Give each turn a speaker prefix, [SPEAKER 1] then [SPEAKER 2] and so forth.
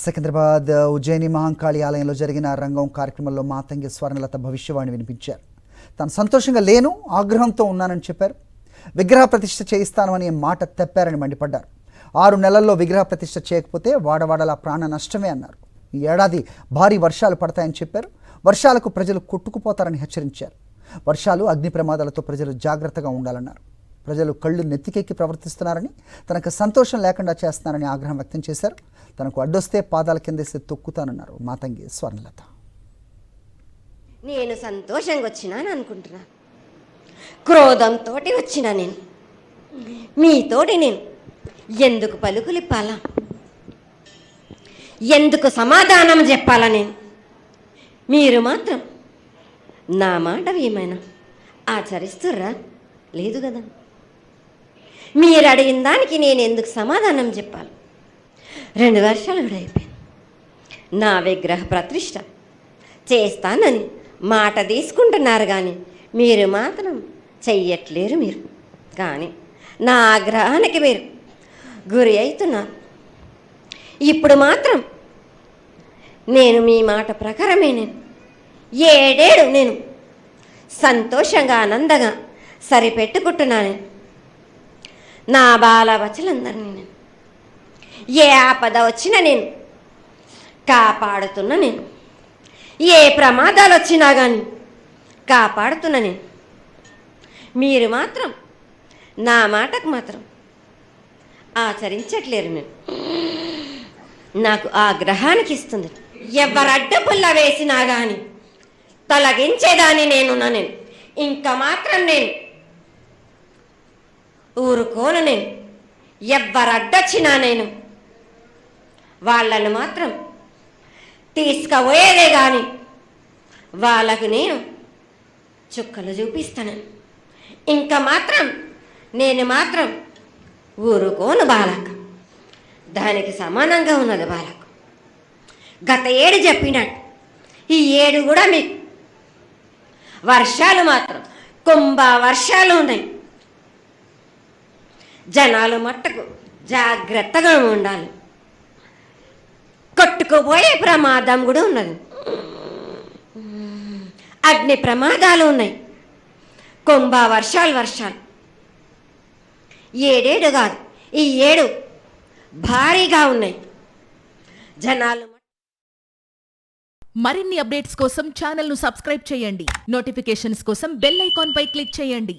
[SPEAKER 1] సికింద్రాబాద్ ఉజ్జయిని మహంకాళి ఆలయంలో జరిగిన రంగం కార్యక్రమంలో మాతంగి స్వర్ణలత భవిష్యవాణి వినిపించారు. తాను సంతోషంగా లేను, ఆగ్రహంతో ఉన్నానని చెప్పారు. విగ్రహ ప్రతిష్ఠ చేయిస్తానని మాట తప్పారని మండిపడ్డారు. 6 నెలల్లో విగ్రహ ప్రతిష్ఠ చేయకపోతే వాడవాడలా ప్రాణ నష్టమే అన్నారు. ఈ ఏడాది భారీ వర్షాలు పడతాయని చెప్పారు. వర్షాలకు ప్రజలు కొట్టుకుపోతారని హెచ్చరించారు. వర్షాలు, అగ్ని ప్రమాదాలతో ప్రజలు జాగ్రత్తగా ఉండాలన్నారు. ప్రజలు కళ్ళు నెత్తికెక్కి ప్రవర్తిస్తున్నారని, తనకు సంతోషం లేకుండా చేస్తున్నారని ఆగ్రహం వ్యక్తం చేశారు. తనకు అడ్డొస్తే పాదాల కిందేసి తొక్కుతానన్నారు మాతంగి స్వర్ణలత.
[SPEAKER 2] నేను సంతోషంగా వచ్చినాను అనుకుంటున్నా, క్రోధంతో వచ్చినా నేను మీతోటి నేను ఎందుకు పలుకులిప్పాలా, ఎందుకు సమాధానం చెప్పాలా? మీరు మాత్రం నా మాట ఏమైనా ఆచరిస్తుర్రా? లేదు కదా. మీరు అడిగిన దానికి నేను ఎందుకు సమాధానం చెప్పాలి? 2 వర్షాలు కూడా అయిపోయింది. నా విగ్రహ ప్రతిష్ఠ చేస్తానని మాట తీసుకుంటున్నారు కానీ మీరు మాత్రం చెయ్యట్లేరు. మీరు కానీ నా ఆగ్రహానికి మీరు గురి అవుతున్నారు. ఇప్పుడు మాత్రం నేను మీ మాట ప్రకారమే నేను 7 నేను సంతోషంగా ఆనందంగా సరిపెట్టుకుంటున్నాను. నా బాల బచ్చలందరినీ నేను ఏ ఆపద వచ్చినా నేను కాపాడుతున్నా. నేను ఏ ప్రమాదాలు వచ్చినా కానీ కాపాడుతున్నా. నేను మీరు మాత్రం నా మాటకు మాత్రం ఆచరించట్లేరు. నేను నాకు ఆ గ్రహానికి ఇస్తుంది. ఎవరు అడ్డపుల్ల వేసినా కానీ తొలగించేదాన్ని నేను ఇంకా మాత్రం నేను ఊరుకోను. నేను ఎవ్వరు అడ్డొచ్చినా నేను వాళ్ళను మాత్రం తీసుకుపోయేదే కానీ వాళ్ళకు నేను చుక్కలు చూపిస్తాను. ఇంకా మాత్రం నేను మాత్రం ఊరుకోను. బాలక దానికి సమానంగా ఉన్నది. బాలకు గత 7 చెప్పినట్టు ఈ 7 కూడా మీకు వర్షాలు మాత్రం కుంభ వర్షాలు ఉన్నాయి. జనాలు మట్టుకు జాగ్రత్తగా ఉండాలి. కొట్టుకుపోయే ప్రమాదం కూడా ఉన్నది. అగ్ని ప్రమాదాలు ఉన్నాయి. కుంభ వర్షాలు 7 కాదు, ఈ 7 భారీగా ఉన్నాయి. జనాలు
[SPEAKER 3] మరిన్ని అప్డేట్స్ కోసం ఛానల్ను సబ్స్క్రైబ్ చేయండి. నోటిఫికేషన్స్ కోసం బెల్ ఐకాన్ పై క్లిక్ చేయండి.